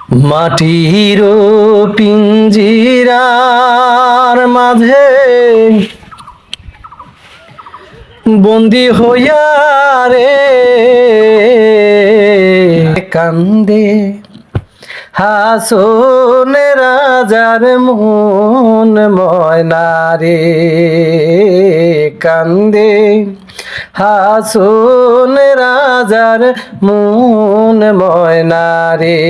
মাটির পিঞ্জিরার মাঝে বন্দি হইয়া রে কান্দে হাসন রাজার মন ময়না রে কান্দে হাসন রাজার মন ময়না রে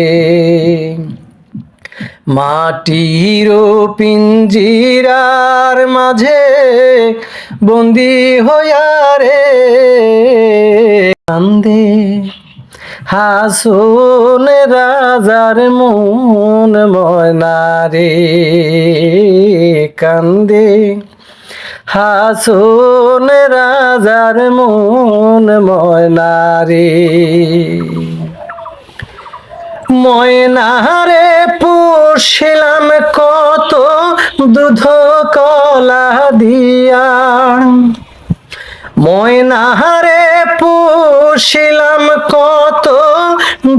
মাটির পিঞ্জিরার মাঝে বন্দি হইয়া রে কান্দে হাসন রাজার মন ময়না রে কান্দে হাসন রাজার মন ময়না রে ময়নারে পুষিলাম কত দুধ কলা দিয়া ময়নারে পুষিলাম কত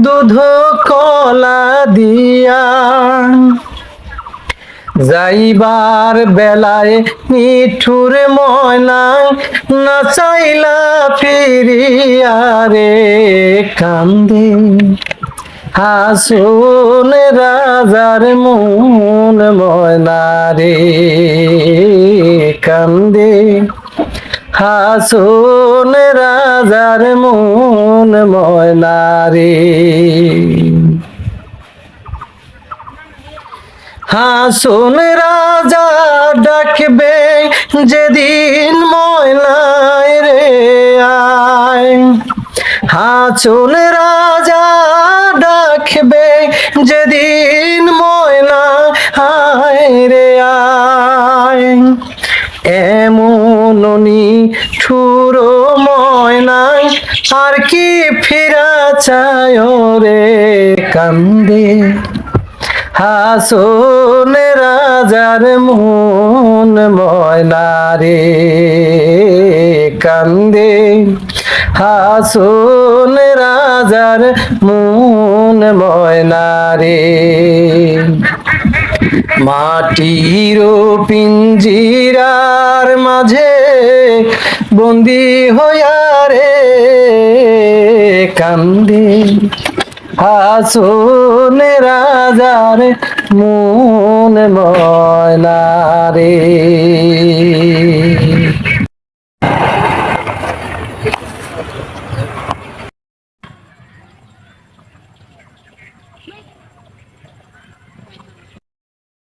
দুধ কলা দিয়া যাইবার বেলায় নিঠুর ময়না না চাইলা ফিরিয়া রে কান্দে হাসন রাজার মন ময়না রে কান্দে হাসন রাজার মন ময়না রে হাসন রাজা ডাকবে যেদিন ময়নায় রে আয় হাসন রাজা ডাকবে যেদিন ময়না আয় রে আয় এমন নিঠুর ময়নায় আর কি ফিরা চায় রে কান্দে হাসন রাজার মন ময়না রে কান্দে হাসন রাজার মন ময়না রে মাটির পিঞ্জিরার মাঝে বন্দি হইয়া রে কান্দে হাসন রাজার মন ময়না রে।